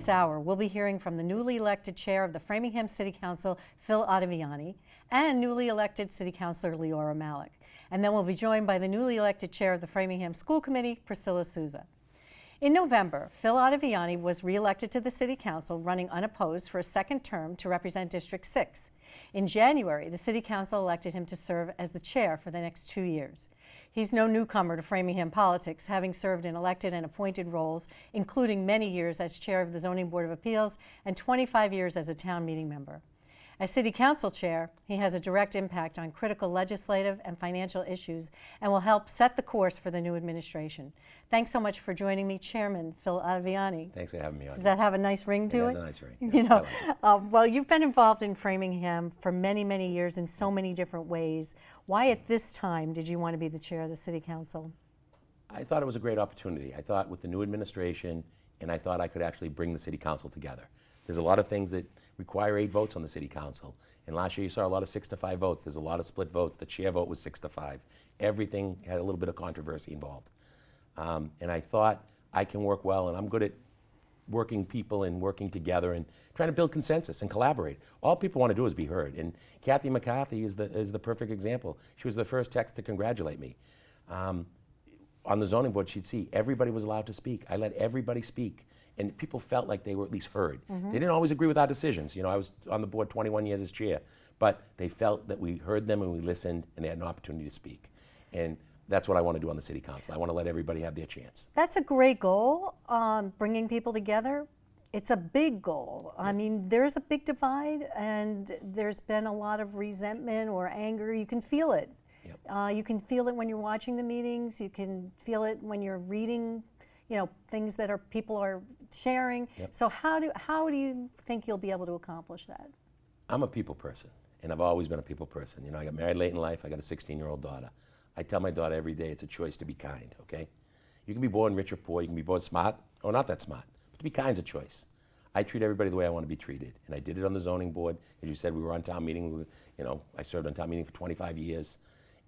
this hour, we'll be hearing from the newly elected chair of the Framingham City Council, Phil Ottaviani, and newly elected City Councilor Leora Mallach. And then we'll be joined by the newly elected chair of the Framingham School Committee, Priscila Sousa. In November, Phil Ottaviani was re-elected to the City Council, running unopposed for a second term to represent District 6. In January, the City Council elected him to serve as the chair for the next 2 years. He's no newcomer to Framingham politics, having served in elected and appointed roles, including many years as chair of the Zoning Board of Appeals and 25 years as a town meeting member. As City Council chair, he has a direct impact on critical legislative and financial issues and will help set the course for the new administration. Thanks so much for joining me, Chairman Phil Ottaviani. Thanks for having me, Audrey. Does that have a nice ring to it? It has a nice ring. You know, well, you've been involved in Framingham for many, many years in so many different ways. Why at this time did you want to be the chair of the City Council? I thought it was a great opportunity. I thought with the new administration, and I thought I could actually bring the City Council together. There's a lot of things that require 8 votes on the City Council. And last year you saw a lot of 6-5 votes. There's a lot of split votes. The chair vote was 6-5. Everything had a little bit of controversy involved. And I thought I can work well, and I'm good at working people and working together and trying to build consensus and collaborate. All people want to do is be heard. And Kathy McCarthy is the perfect example. She was the first text to congratulate me. On the zoning board, she'd see everybody was allowed to speak. I let everybody speak. And people felt like they were at least heard. They didn't always agree with our decisions. You know, I was on the board 21 years as chair, but they felt that we heard them and we listened and they had an opportunity to speak. And that's what I want to do on the City Council. I want to let everybody have their chance. That's a great goal, bringing people together. It's a big goal. I mean, there's a big divide and there's been a lot of resentment or anger. You can feel it. Yep. You can feel it when you're watching the meetings. You can feel it when you're reading, you know, things that people are sharing. Yep. So how do you think you'll be able to accomplish that? I'm a people person, and I've always been a people person. You know, I got married late in life. I got a 16-year-old daughter. I tell my daughter every day it's a choice to be kind, okay? You can be born rich or poor. You can be born smart or not that smart. But to be kind is a choice. I treat everybody the way I want to be treated, and I did it on the zoning board. As you said, we were on town meeting. I served on town meeting for 25 years.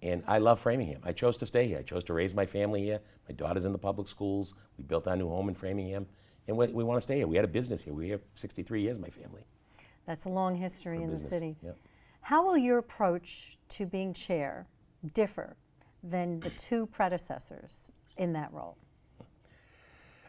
And I love Framingham. I chose to stay here. I chose to raise my family here. My daughter's in the public schools. We built our new home in Framingham. And we want to stay here. We had a business here. We were here 63 years, my family. That's a long history in the city. Yep. How will your approach to being chair differ than the 2 predecessors in that role?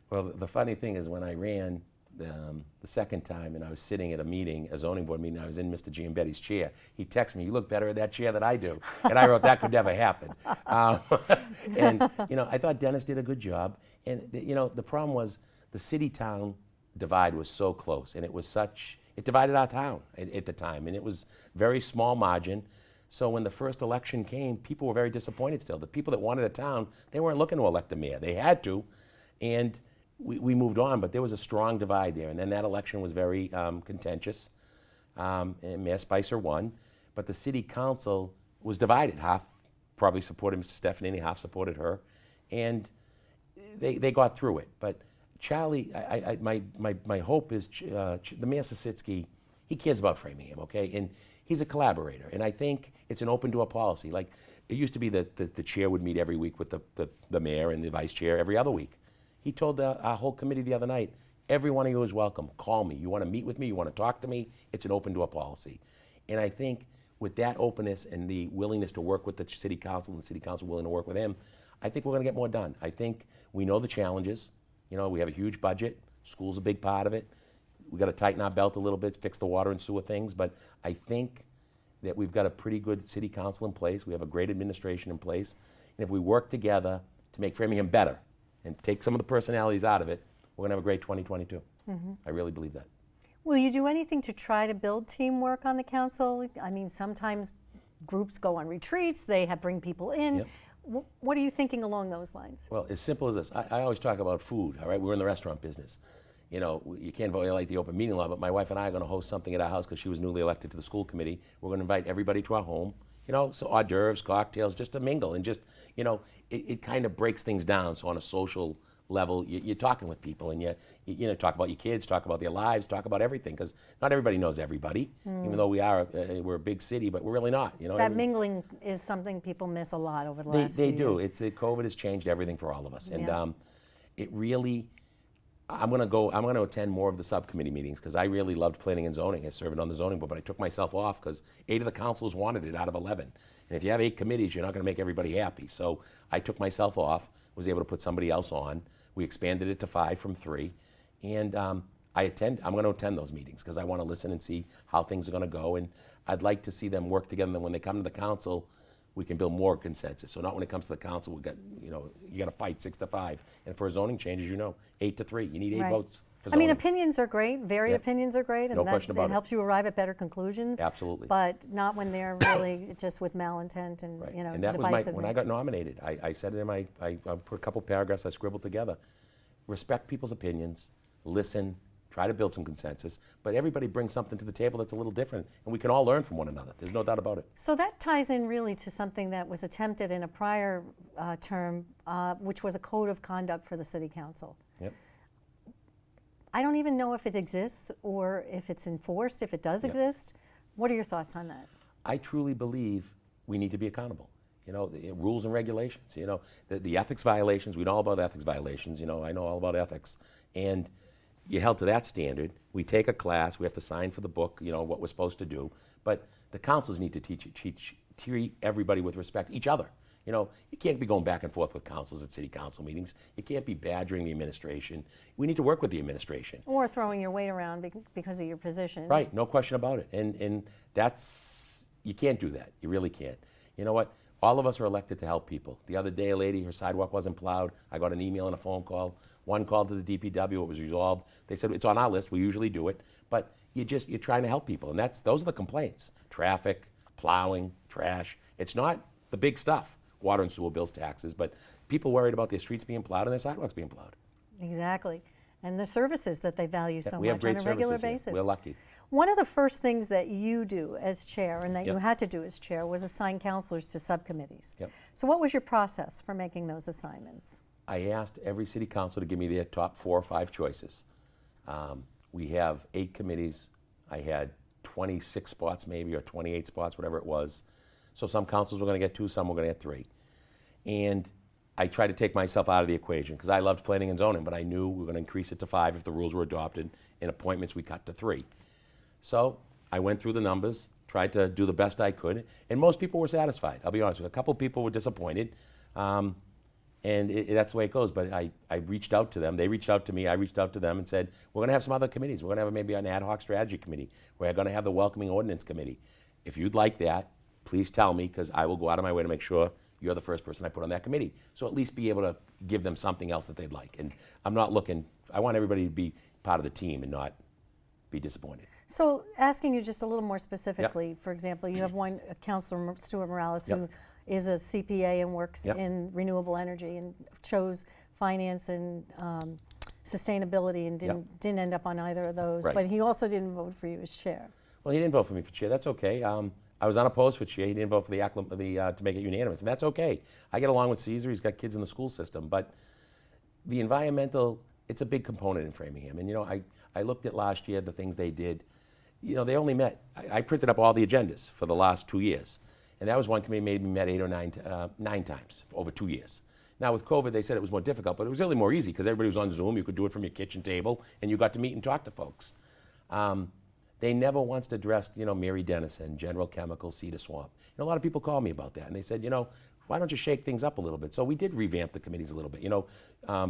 Well, the funny thing is when I ran the second time and I was sitting at a meeting, a zoning board meeting, I was in Mr. Giambetti's chair. He texted me, "You look better in that chair than I do." And I wrote, that could never happen. And, you know, I thought Dennis did a good job. And, you know, the problem was the city-town divide was so close. And it divided our town at the time. And it was very small margin. So when the first election came, people were very disappointed still. The people that wanted a town, they weren't looking to elect a mayor. They had to. And we moved on, but there was a strong divide there. And then that election was very contentious. And Mayor Spicer won. But the City Council was divided. Half probably supported Mr. Stefanini, half supported her. And they got through it. But Charlie, my hope is the Mayor Sisitsky, he cares about Framingham, okay? And he's a collaborator. And I think it's an open door policy. Like, it used to be that the chair would meet every week with the mayor and the vice chair every other week. He told our whole committee the other night, every one of you is welcome. Call me. You want to meet with me? You want to talk to me? It's an open door policy. And I think with that openness and the willingness to work with the City Council and the City Council willing to work with him, I think we're going to get more done. I think we know the challenges. You know, we have a huge budget. School's a big part of it. We've got to tighten our belt a little bit, fix the water and sewer things. But I think that we've got a pretty good City Council in place. We have a great administration in place. And if we work together to make Framingham better, and take some of the personalities out of it, we're going to have a great 2022. I really believe that. Will you do anything to try to build teamwork on the council? I mean, sometimes groups go on retreats, they bring people in. Yep. What are you thinking along those lines? Well, as simple as this. I always talk about food, all right? We're in the restaurant business. You know, you can't violate the open meeting law, but my wife and I are going to host something at our house because she was newly elected to the school committee. We're going to invite everybody to our home. You know, so hors d'oeuvres, cocktails, just to mingle and just, you know, it kind of breaks things down. So on a social level, you're talking with people and you know, talk about your kids, talk about their lives, talk about everything, because not everybody knows everybody, even though we're a big city, but we're really not. You know, that mingling is something people miss a lot over the last few years. They do. COVID has changed everything for all of us, and it really, I'm going to attend more of the subcommittee meetings because I really loved planning and zoning. I served on the zoning board, but I took myself off because 8 of the councilors wanted it out of 11. And if you have 8 committees, you're not going to make everybody happy. So I took myself off, was able to put somebody else on. We expanded it to 5 from 3. And I'm going to attend those meetings because I want to listen and see how things are going to go. And I'd like to see them work together. And then when they come to the council, we can build more consensus. So not when it comes to the council, we got, you got to fight 6 to 5. And for a zoning change, as you know, 8 to 3. You need 8 Right. votes for I zoning. mean, opinions are great, varied Yep. opinions are great, and No that question about it it. helps you arrive at better conclusions. Absolutely. But not when they're really just with malintent and, Right. you know, And that was divisiveness. when I got nominated. I said it in I put a couple paragraphs I scribbled together. Respect people's opinions, listen, try to build some consensus, but everybody brings something to the table that's a little different, and we can all learn from one another. There's no doubt about it. So that ties in really to something that was attempted in a prior term, which was a code of conduct for the city council. Yep. I don't even know if it exists or if it's enforced, if it does Yep. exist. What are your thoughts on that? I truly believe we need to be accountable. The rules and regulations, the ethics violations, we know all about ethics violations, I know all about ethics. And you're held to that standard. We take a class, we have to sign for the book, what we're supposed to do. But the councils need to treat everybody with respect, each other. You can't be going back and forth with councils at city council meetings. You can't be badgering the administration. We need to work with the administration. Or throwing your weight around because of your position. Right, no question about it. And you can't do that. You really can't. You know what? All of us are elected to help people. The other day, a lady, her sidewalk wasn't plowed. I got an email and a phone call. One called to the DPW, it was resolved. They said, it's on our list, we usually do it. But you're trying to help people, and those are the complaints. Traffic, plowing, trash. It's not the big stuff, water and sewer bills, taxes, but people worried about their streets being plowed and their sidewalks being plowed. Exactly. And the services that they value so We have much great on a regular services here. basis. We're lucky. One of the first things that you do as chair and that you Yep. had to do as chair was assign counselors to subcommittees. Yep. So what was your process for making those assignments? I asked every city council to give me their top 4 or 5 choices. We have 8 committees. I had 26 spots maybe, or 28 spots, whatever it was. So some councils were going to get 2, some were going to get 3. And I tried to take myself out of the equation because I loved planning and zoning, but I knew we were going to increase it to 5 if the rules were adopted. In appointments, we cut to 3. So I went through the numbers, tried to do the best I could, and most people were satisfied. I'll be honest with you. A couple people were disappointed, and that's the way it goes. But I reached out to them. They reached out to me. I reached out to them and said, we're going to have some other committees. We're going to have maybe an ad hoc strategy committee. We're going to have the welcoming ordinance committee. If you'd like that, please tell me, because I will go out of my way to make sure you're the first person I put on that committee. So at least be able to give them something else that they'd like. And I'm not looking, I want everybody to be part of the team and not be disappointed. So asking you just a little more specifically, for example, you have one, Councilor Stuart Morales, who Yep. is a CPA and works Yep. in renewable energy and chose finance and sustainability and didn't end up on either of those. Right. But he also didn't vote for you as chair. Well, he didn't vote for me for chair. That's okay. I was unopposed for chair. He didn't vote for to make it unanimous, and that's okay. I get along with Caesar. He's got kids in the school system, but the environmental, it's a big component in Framingham. And I looked at last year the things they did. They only met. I printed up all the agendas for the last 2 years, and that was one committee maybe met 8 or 9 times over 2 years. Now with COVID, they said it was more difficult, but it was really more easy because everybody was on Zoom. You could do it from your kitchen table, and you got to meet and talk to folks. They never once addressed, Mary Dennison, General Chemical, Cedar Swamp. A lot of people called me about that, and they said, why don't you shake things up a little bit? So we did revamp the committees a little bit.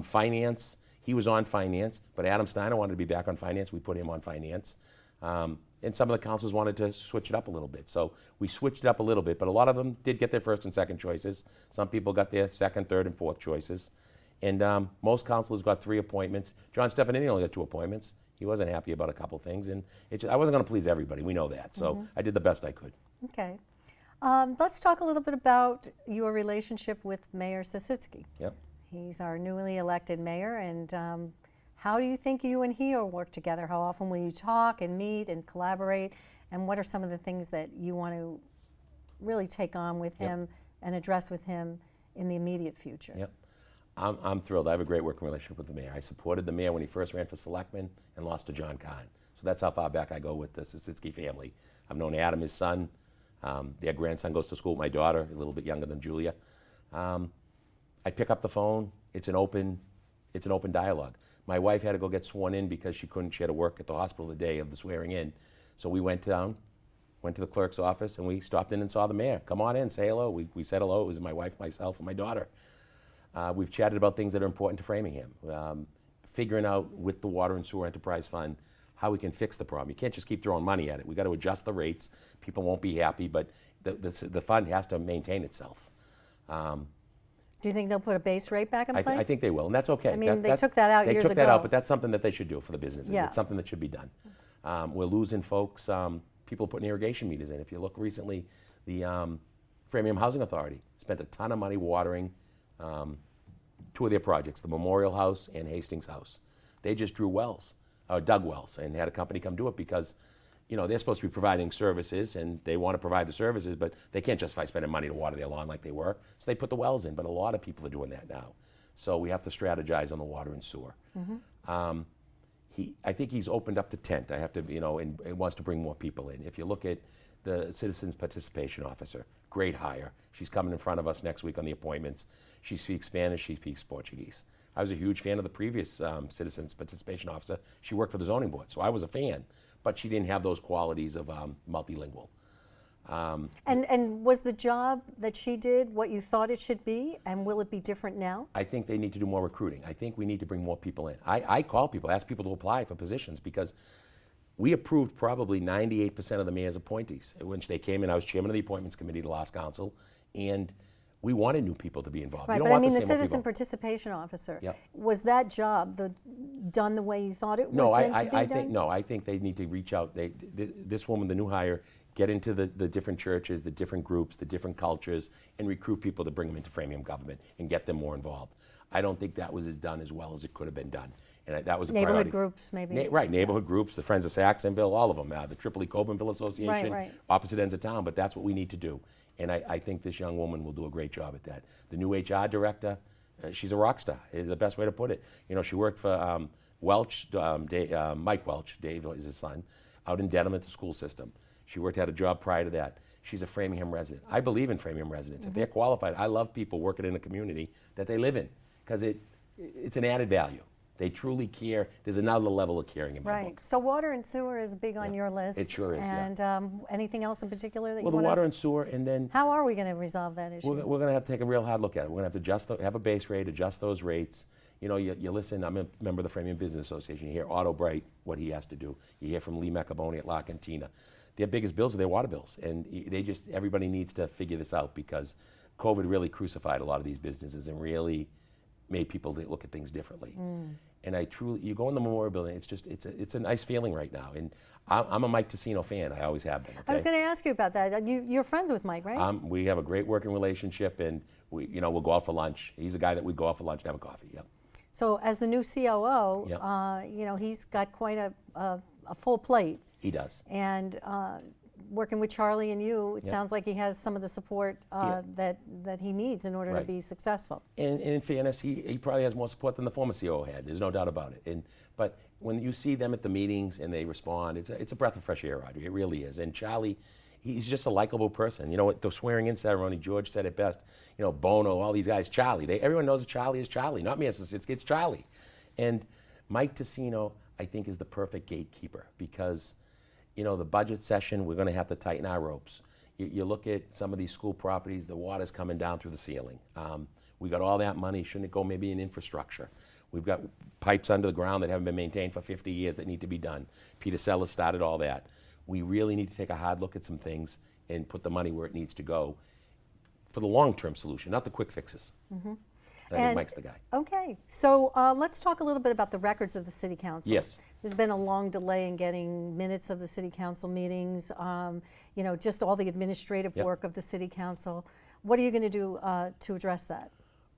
Finance, he was on finance, but Adam Steiner wanted to be back on finance. We put him on finance. And some of the councils wanted to switch it up a little bit. So we switched it up a little bit, but a lot of them did get their first and second choices. Some people got their second, third, and fourth choices. And most councilors got 3 appointments. John Stefanini only got 2 appointments. He wasn't happy about a couple things, and I wasn't going to please everybody. We know that. So I did the best I could. Okay. Let's talk a little bit about your relationship with Mayor Sisitsky. Yep. He's our newly elected mayor, and how do you think you and he will work together? How often will you talk and meet and collaborate? And what are some of the things that you want to really take on with him and address with him in the immediate future? Yep. I'm thrilled. I have a great working relationship with the mayor. I supported the mayor when he first ran for selectman and lost to John Kahn. So that's how far back I go with the Sisitsky family. I've known Adam, his son. Their grandson goes to school with my daughter, a little bit younger than Julia. I pick up the phone. It's an open it's an open dialogue. My wife had to go get sworn in because she had to work at the hospital the day of the swearing in. So we went down, went to the clerk's office, and we stopped in and saw the mayor. Come on in, say hello. We said hello. It was my wife, myself, and my daughter. We've chatted about things that are important to Framingham. Figuring out with the Water and Sewer Enterprise Fund how we can fix the problem. You can't just keep throwing money at it. We got to adjust the rates. People won't be happy, but the fund has to maintain itself. Do you think they'll put a base rate back in place? I think they will, and that's okay. I mean, they took that out years ago. They took that out, but that's something that they should do for the businesses. Yeah. It's something that should be done. We're losing folks. People putting irrigation meters in. If you look recently, the Framingham Housing Authority spent a ton of money watering two of their projects, the Memorial House and Hastings House. They just dug wells, and had a company come do it because, they're supposed to be providing services, and they want to provide the services, but they can't justify spending money to water their lawn like they were. So they put the wells in, but a lot of people are doing that now. So we have to strategize on the water and sewer. Mm-hmm. I think he's opened up the tent. I have to, and wants to bring more people in. If you look at the Citizens Participation Officer, great hire. She's coming in front of us next week on the appointments. She speaks Spanish, she speaks Portuguese. I was a huge fan of the previous Citizens Participation Officer. She worked for the zoning board, so I was a fan, but she didn't have those qualities of multilingual. And was the job that she did what you thought it should be, and will it be different now? I think they need to do more recruiting. I think we need to bring more people in. I call people, ask people to apply for positions because we approved probably 98% of the mayor's appointees. When they came in, I was chairman of the appointments committee to last council, and we wanted new people to be involved. Right, you don't but want the same old Citizen people. Participation Officer, Yep. was that job done the way you thought it was No, meant to be done? I think they need to reach out. This woman, the new hire, get into the different churches, the different groups, the different cultures, and recruit people to bring them into Framingham government and get them more involved. I don't think that was done as well as it could have been done. And that was a priority. Neighborhood groups, maybe? Right, neighborhood groups, the Friends of Saxonville, all of them, the Tripoli-Copenville Association, Right. opposite ends of town, but that's what we need to do. And I think this young woman will do a great job at that. The new HR director, she's a rock star, is the best way to put it. She worked for Welch, Mike Welch, Dave is his son, out in Dedham at the school system. She had a job prior to that. She's a Framingham resident. I believe in Framingham residents. Mm-hmm. If they're qualified, I love people working in a community that they live in because it's an added value. They truly care. There's another level of caring in my Right. book. So water and sewer is big on your list. It sure is, yeah. And anything else in particular that Well, you want the water and sewer, and then How are we going to resolve that issue? we're going to have to take a real hard look at it. We're going to have to have a base rate, adjust those rates. You listen, I'm a member of the Framingham Business Association. You hear Otto Bright, what he has to do. You hear from Lee Macaboni at La Cantina. Their biggest bills are their water bills. And everybody needs to figure this out because COVID really crucified a lot of these businesses and really made people look at things differently. And you go in the Memorial Building, it's a nice feeling right now. And I'm a Mike Tassino fan. I always have been. Okay? I was going to ask you about that. You're friends with Mike, right? We have a great working relationship, and we'll go out for lunch. He's a guy that we go out for lunch and have a coffee. Yep. So as the new COO, Yep. he's got quite a full plate. He does. And working with Charlie and you, it Yep. sounds like he has some of the support that he needs in order to Right. be successful. And in fairness, he probably has more support than the former COO had. There's no doubt about it. But when you see them at the meetings and they respond, it's a breath of fresh air, Audrey. It really is. And Charlie, he's just a likable person. At the swearing-in ceremony, George said it best. Bono, all these guys, Charlie. Everyone knows that Charlie is Charlie, not me. It's Charlie. And Mike Tassino, I think, is the perfect gatekeeper because, the budget session, we're going to have to tighten our ropes. You look at some of these school properties, the water's coming down through the ceiling. We got all that money. Shouldn't it go maybe in infrastructure? We've got pipes under the ground that haven't been maintained for 50 years that need to be done. Peter Sellers started all that. We really need to take a hard look at some things and put the money where it needs to go for the long-term solution, not the quick fixes. Mm-hmm. I think Mike's the guy. Okay, so let's talk a little bit about the records of the City Council. Yes. There's been a long delay in getting minutes of the City Council meetings, just all the administrative Yep. work of the City Council. What are you going to do to address that?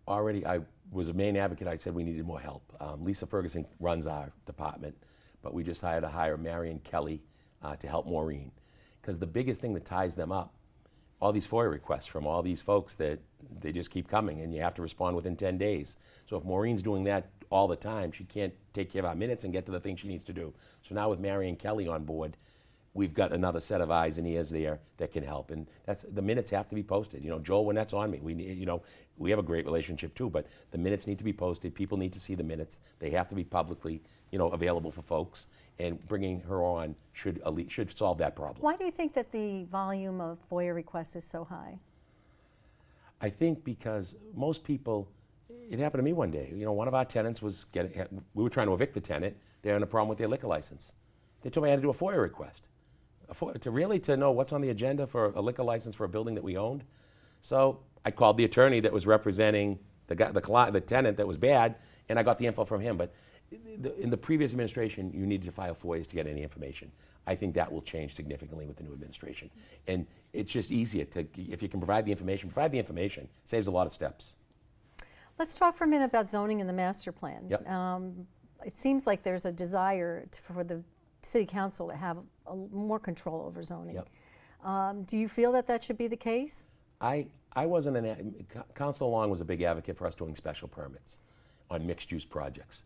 Already, I was a main advocate. I said we needed more help. Lisa Ferguson runs our department, but we just hired to hire Marion Kelly to help Maureen. Because the biggest thing that ties them up, all these FOIA requests from all these folks that they just keep coming and you have to respond within 10 days. So if Maureen's doing that all the time, she can't take care of our minutes and get to the things she needs to do. So now with Marion Kelly on board, we've got another set of eyes and ears there that can help. And the minutes have to be posted. You know, Joel, when that's on me, we have a great relationship too, but the minutes need to be posted. People need to see the minutes. They have to be publicly, available for folks. And bringing her on should solve that problem. Why do you think that the volume of FOIA requests is so high? I think because most people, it happened to me one day. One of our tenants we were trying to evict the tenant. They're having a problem with their liquor license. They told me I had to do a FOIA request. To know what's on the agenda for a liquor license for a building that we owned. So I called the attorney that was representing the tenant that was bad, and I got the info from him. But in the previous administration, you needed to file FOIAs to get any information. I think that will change significantly with the new administration. And it's just easier if you can provide the information, saves a lot of steps. Let's talk for a minute about zoning and the master plan. Yep. It seems like there's a desire for the City Council to have more control over zoning. Yep. Do you feel that should be the case? I wasn't Councilor Long was a big advocate for us doing special permits on mixed-use projects.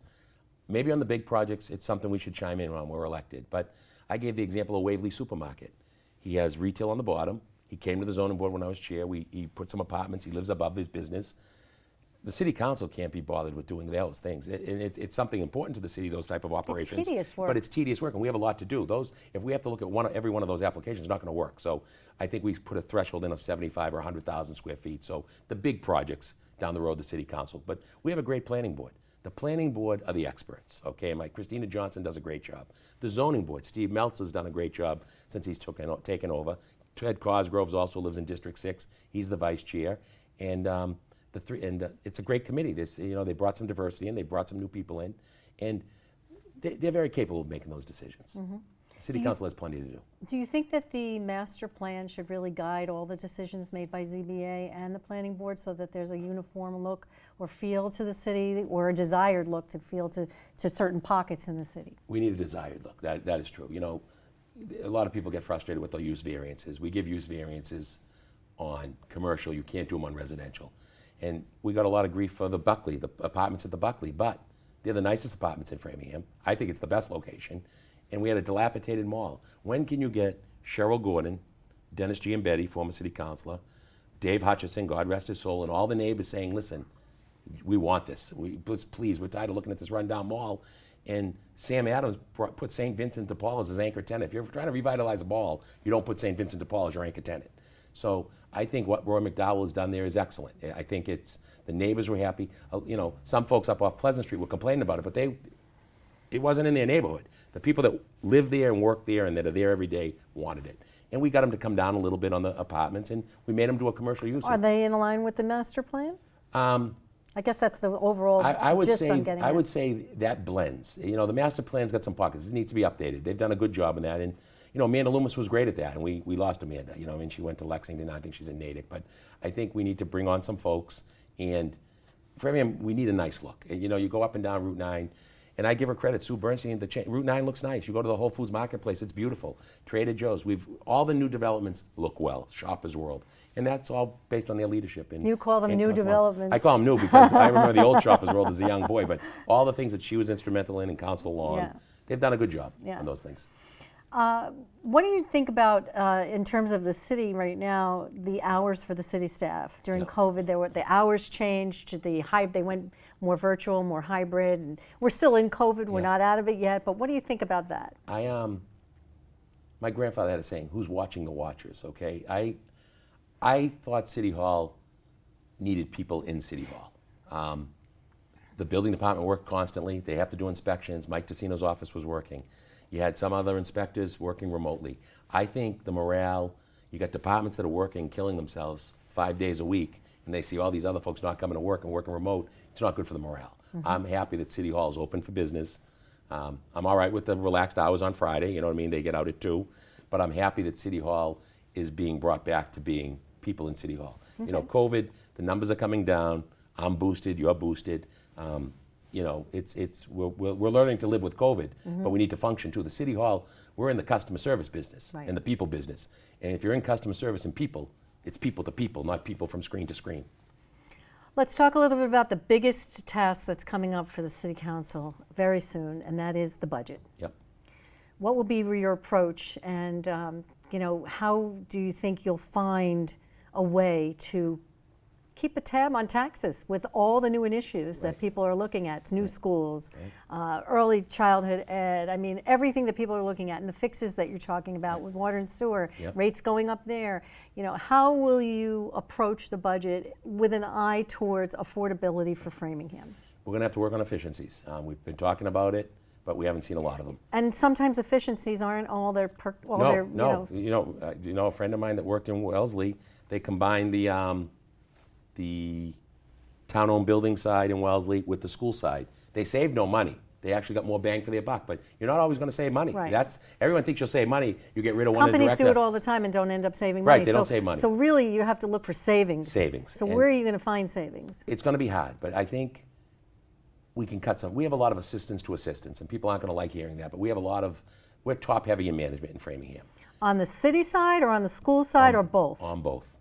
Maybe on the big projects, it's something we should chime in on. We're elected. But I gave the example of Waverly Supermarket. He has retail on the bottom. He came to the zoning board when I was chair. He put some apartments. He lives above his business. The city council can't be bothered with doing those things. It's something important to the city, those type of operations. It's tedious work. But it's tedious work, and we have a lot to do. If we have to look at every one of those applications, it's not going to work. So I think we put a threshold in of 75 or 100,000 square feet. So the big projects down the road, the city council. But we have a great planning board. The planning board are the experts, okay? Christina Johnson does a great job. The zoning board, Steve Meltzer's done a great job since he's taken over. Ted Cosgroves also lives in District 6. He's the vice chair. And it's a great committee. They brought some diversity in, they brought some new people in, and they're very capable of making those decisions. Mm-hmm. The city council has plenty to do. Do you think that the master plan should really guide all the decisions made by ZBA and the planning board so that there's a uniform look or feel to the city, or a desired look to feel to certain pockets in the city? We need a desired look. That is true. A lot of people get frustrated with the use variances. We give use variances on commercial. You can't do them on residential. And we got a lot of grief for the apartments at the Buckley, but they're the nicest apartments in Framingham. I think it's the best location. And we had a dilapidated mall. When can you get Cheryl Gordon, Dennis Giambetti, former city councilor, Dave Hutchison, God rest his soul, and all the neighbors saying, listen, we want this. Please, we're tired of looking at this rundown mall. And Sam Adams put St. Vincent de Paul as his anchor tenant. If you're trying to revitalize a mall, you don't put St. Vincent de Paul as your anchor tenant. So I think what Roy McDowell has done there is excellent. I think the neighbors were happy. Some folks up off Pleasant Street were complaining about it, but it wasn't in their neighborhood. The people that live there and work there and that are there every day wanted it. And we got them to come down a little bit on the apartments, and we made them do a commercial use. Are they in line with the master plan? I guess that's the overall gist I'm getting at. I would say that blends. The master plan's got some pockets. It needs to be updated. They've done a good job in that. And Amanda Loomis was great at that, and we lost Amanda. She went to Lexington. I think she's in Natick. But I think we need to bring on some folks. And for Framingham, we need a nice look. You go up and down Route 9. And I give her credit, Sue Bernstein. Route 9 looks nice. You go to the Whole Foods Marketplace, it's beautiful. Trader Joe's, all the new developments look well. Shoppers World, and that's all based on their leadership. You call them new developments. I call them new because I remember the old Shoppers World as a young boy. But all the things that she was instrumental in Council Long, they've done a good job on those things. What do you think about, in terms of the city right now, the hours for the city staff? During COVID, the hours changed, they went more virtual, more hybrid, and we're still in COVID, we're not out of it yet, but what do you think about that? My grandfather had a saying, who's watching the watchers, okay? I thought City Hall needed people in City Hall. The building department worked constantly, they have to do inspections, Mike Tessino's office was working. You had some other inspectors working remotely. I think the morale, you got departments that are working, killing themselves 5 days a week, and they see all these other folks not coming to work and working remote. It's not good for the morale. Mm-hmm. I'm happy that City Hall is open for business. I'm all right with the relaxed hours on Friday, you know what I mean? They get out at 2. But I'm happy that City Hall is being brought back to being people in City Hall. Okay. COVID, the numbers are coming down. I'm boosted, you're boosted. We're learning to live with COVID, but we need to function too. The City Hall, we're in the customer service business and the people business. And if you're in customer service and people, it's people to people, not people from screen to screen. Let's talk a little bit about the biggest task that's coming up for the City Council very soon, and that is the budget. Yep. what will be your approach, and you know, how do you think you'll find a way to keep a tab on taxes with all the new initiatives that people are looking at, new schools, early childhood ed, I mean, everything that people are looking at, and the fixes that you're talking about with water and sewer, rates going up there. You know, how will you approach the budget with an eye towards affordability for Framingham? We're going to have to work on efficiencies. We've been talking about it, but we haven't seen a lot of them. And sometimes efficiencies aren't all their, No. You know, a friend of mine that worked in Wellesley, they combined the town-owned building side in Wellesley with the school side. They saved no money. They actually got more bang for their buck, but you're not always going to save money. Right. Everyone thinks you'll save money. You get rid of one Companies do it all the time and don't end up saving money. Right, they don't save money. So really, you have to look for savings. Savings. So where are you going to find savings? It's going to be hard, but I think we can cut some. We have a lot of assistance to assistants, and people aren't going to like hearing that, but we have we're top-heavy in management in Framingham. On the city side or on the school side or both? On both.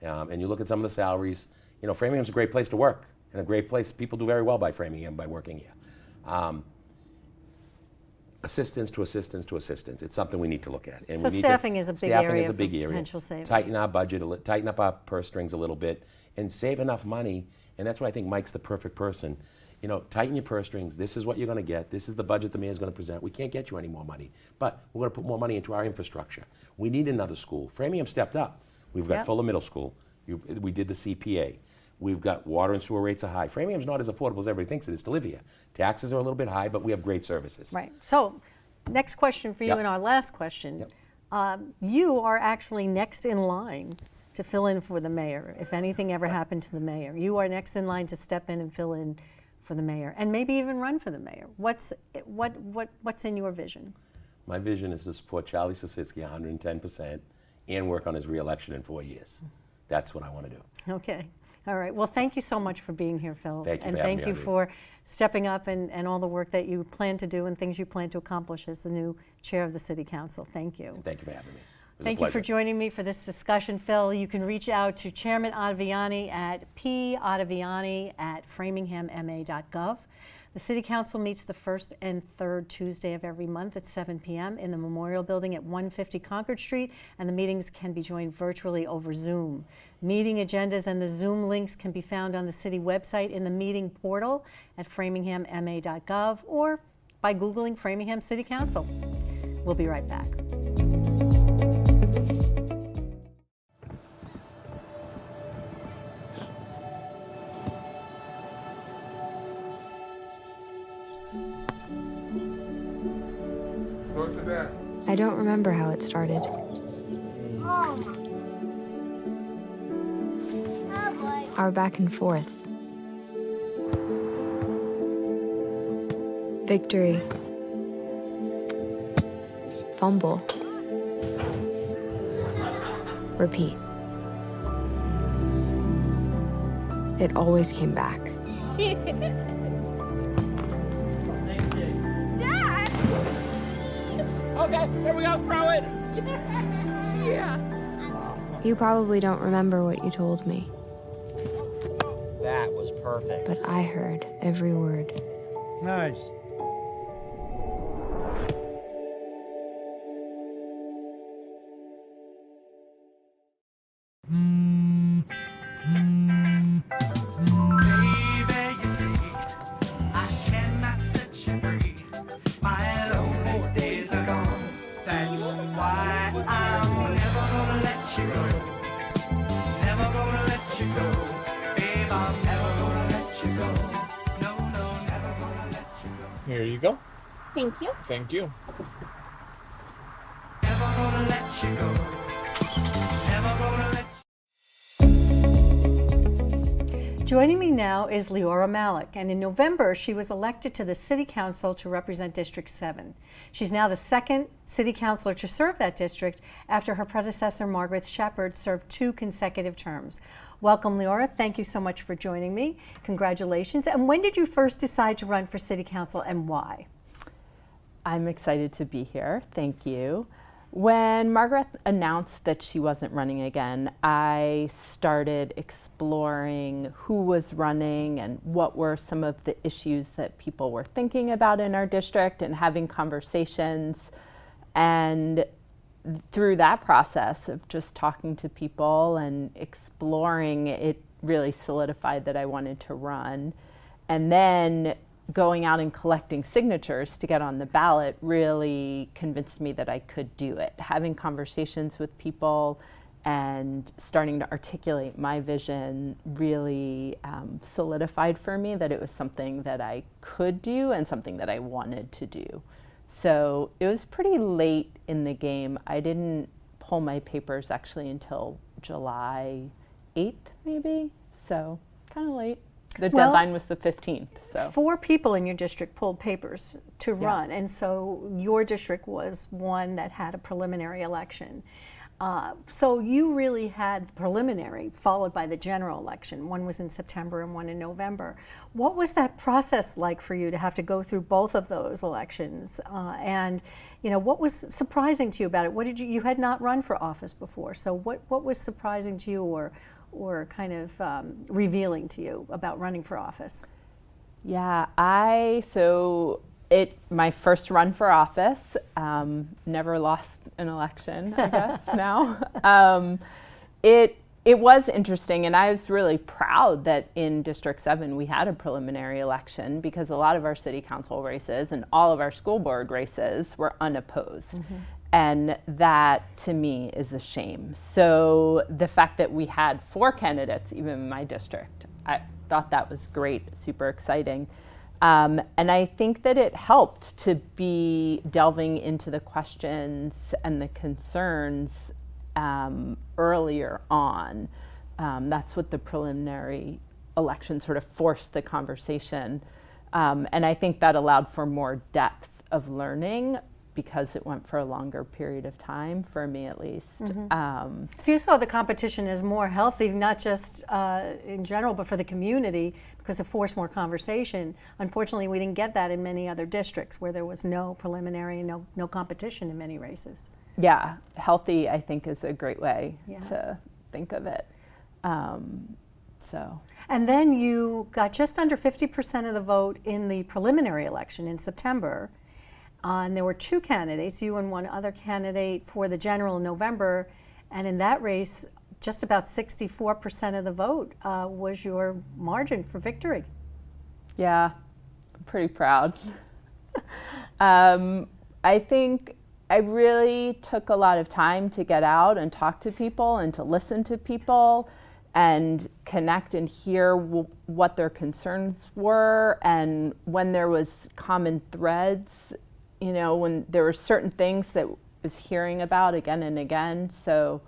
And you look at some of the salaries. You know, Framingham's a great place to work, and a great place. People do very well by Framingham by working here. Assistance to assistance to assistance. It's something we need to look at. And so staffing is a big area for potential savings. Tighten our budget, tighten up our purse strings a little bit, and save enough money. And that's why I think Mike's the perfect person. You know, tighten your purse strings. This is what you're going to get. This is the budget the mayor's going to present. We can't get you any more money, but we're going to put more money into our infrastructure. We need another school. Framingham stepped up. We've got Fuller Middle School. We did the CPA. We've got water and sewer rates are high. Framingham's not as affordable as everybody thinks it is to live here. Taxes are a little bit high, but we have great services. Right. So, next question for you, and our last question. You are actually next in line to fill in for the mayor. If anything ever happened to the mayor, you are next in line to step in and fill in for the mayor, and maybe even run for the mayor. What's in your vision? My vision is to support Charlie Sositsky 110% and work on his re-election in 4 years. That's what I want to do. Okay. All right. Well, thank you so much for being here, Phil. Thank you and for having thank me, you Audrey. for stepping up and all the work that you plan to do and things you plan to accomplish as the new chair of the City Council. Thank you. Thank you for having me. It was Thank a you for pleasure. joining me for this discussion, Phil. You can reach out to Chairman Ottaviani at pottaviani@framinghamma.gov. The City Council meets the first and third Tuesday of every month at 7 p.m. in the Memorial Building at 150 Concord Street, and the meetings can be joined virtually over Zoom. Meeting agendas and the Zoom links can be found on the city website in the meeting portal at framinghamma.gov or by Googling Framingham City Council. We'll be right back. I don't remember how it started. Our back and forth. Victory. Fumble. Repeat. It always came back. Okay, here we go, throw it! Yeah. You probably don't remember what you told me, That was perfect. but I heard every word. Nice. Here you go. Thank you. Thank you. Joining me now is Leora Mallach, and in November she was elected to the City Council to represent District 7. She's now the second City Councilor to serve that district after her predecessor Margaret Shepherd served 2 consecutive terms. Welcome, Leora. Thank you so much for joining me. Congratulations. And when did you first decide to run for City Council and why? I'm excited to be here. Thank you. When Margaret announced that she wasn't running again, I started exploring who was running and what were some of the issues that people were thinking about in our district and having conversations. And through that process of just talking to people and exploring, it really solidified that I wanted to run. And then going out and collecting signatures to get on the ballot really convinced me that I could do it. Having conversations with people and starting to articulate my vision really solidified for me that it was something that I could do and something that I wanted to do. So it was pretty late in the game. I didn't pull my papers actually until July 8th, maybe. So kind of late. The deadline was the 15th. So 4 people in your district pulled papers to run, and so your district was one that had a preliminary election. So you really had the preliminary followed by the general election. One was in September and one in November. What was that process like for you to have to go through both of those elections? And what was surprising to you about it? What did you had not run for office before, so what was surprising to you or kind of revealing to you about running for office? Yeah, my first run for office, never lost an election, I guess now. It was interesting, and I was really proud that in District 7 we had a preliminary election because a lot of our city council races and all of our school board races were unopposed. Mm-hmm. And that, to me, is a shame. So the fact that we had 4 candidates, even in my district, I thought that was great, super exciting. And I think that it helped to be delving into the questions and the concerns earlier on. That's what the preliminary election sort of forced the conversation. And I think that allowed for more depth of learning because it went for a longer period of time, for me at least. Mm-hmm. So you saw the competition as more healthy, not just in general, but for the community, because it forced more conversation. Unfortunately, we didn't get that in many other districts where there was no preliminary, no competition in many races. Yeah, healthy, I think, is a great way to think of it. And then you got just under 50% of the vote in the preliminary election in September. And there were 2 candidates, you and one other candidate for the general in November. And in that race, just about 64% of the vote was your margin for victory. Yeah, I'm pretty proud. I think I really took a lot of time to get out and talk to people and to listen to people and connect and hear what their concerns were, and when there was common threads, when there were certain things that I was hearing about again and again. So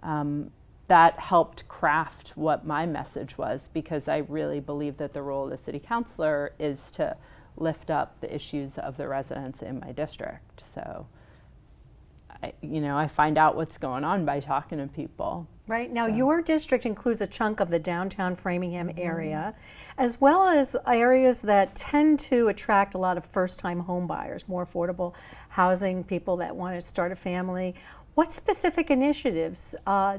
that helped craft what my message was, because I really believe that the role of the city councilor is to lift up the issues of the residents in my district. So I find out what's going on by talking to people. Right. Now, your district includes a chunk of the downtown Framingham area, as well as areas that tend to attract a lot of first-time home buyers, more affordable housing, people that want to start a family. What specific initiatives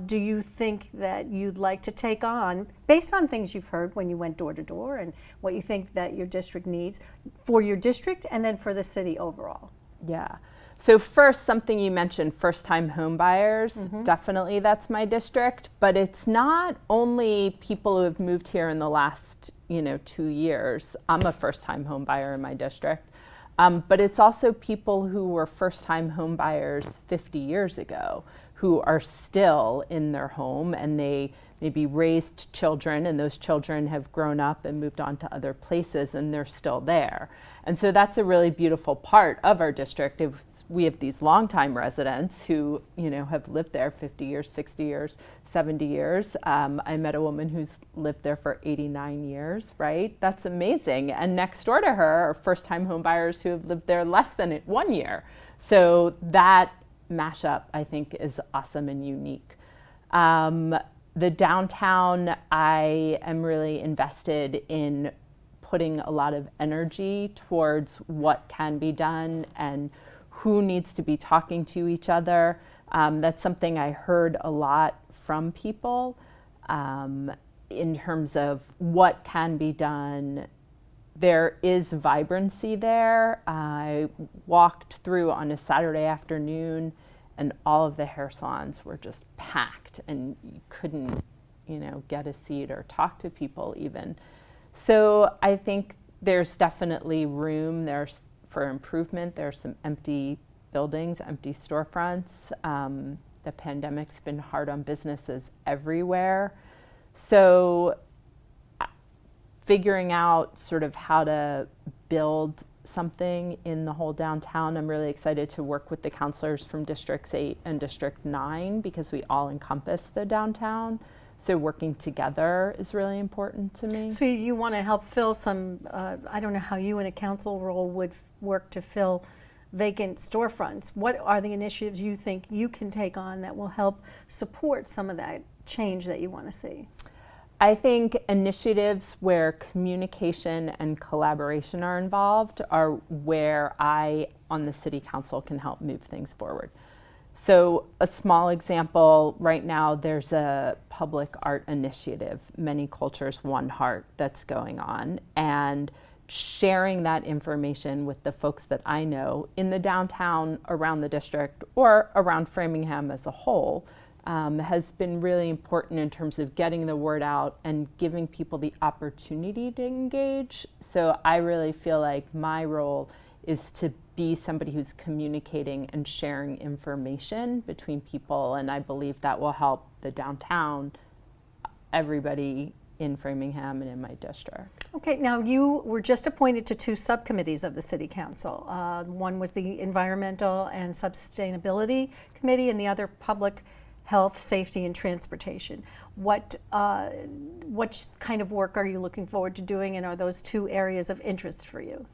do you think that you'd like to take on, based on things you've heard when you went door to door, and what you think that your district needs for your district and then for the city overall? Yeah. So first, something you mentioned, first-time home buyers, definitely that's my district, but it's not only people who have moved here in the last, 2 years. I'm a first-time home buyer in my district, but it's also people who were first-time home buyers 50 years ago who are still in their home, and they maybe raised children, and those children have grown up and moved on to other places, and they're still there. And so that's a really beautiful part of our district. We have these longtime residents who, have lived there 50 years, 60 years, 70 years. I met a woman who's lived there for 89 years, right? That's amazing. And next door to her are first-time home buyers who have lived there less than 1 year. So that mashup, I think, is awesome and unique. The downtown, I am really invested in putting a lot of energy towards what can be done and who needs to be talking to each other. That's something I heard a lot from people in terms of what can be done. There is vibrancy there. I walked through on a Saturday afternoon and all of the hair salons were just packed and you couldn't, get a seat or talk to people even. So I think there's definitely room for improvement. There's some empty buildings, empty storefronts. The pandemic's been hard on businesses everywhere. So figuring out sort of how to build something in the whole downtown. I'm really excited to work with the councilors from Districts 8 and District 9 because we all encompass the downtown. So working together is really important to me. So you want to help fill some, I don't know how you in a council role would work to fill vacant storefronts. What are the initiatives you think you can take on that will help support some of that change that you want to see? I think initiatives where communication and collaboration are involved are where I, on the city council, can help move things forward. So a small example, right now there's a public art initiative, Many Cultures, One Heart, that's going on. And sharing that information with the folks that I know in the downtown, around the district, or around Framingham as a whole, has been really important in terms of getting the word out and giving people the opportunity to engage. So I really feel like my role is to be somebody who's communicating and sharing information between people, and I believe that will help the downtown, everybody in Framingham and in my district. Okay, now you were just appointed to 2 subcommittees of the City Council. One was the Environmental and Sustainability Committee and the other Public Health, Safety, and Transportation. What kind of work are you looking forward to doing, and are those 2 areas of interest for you?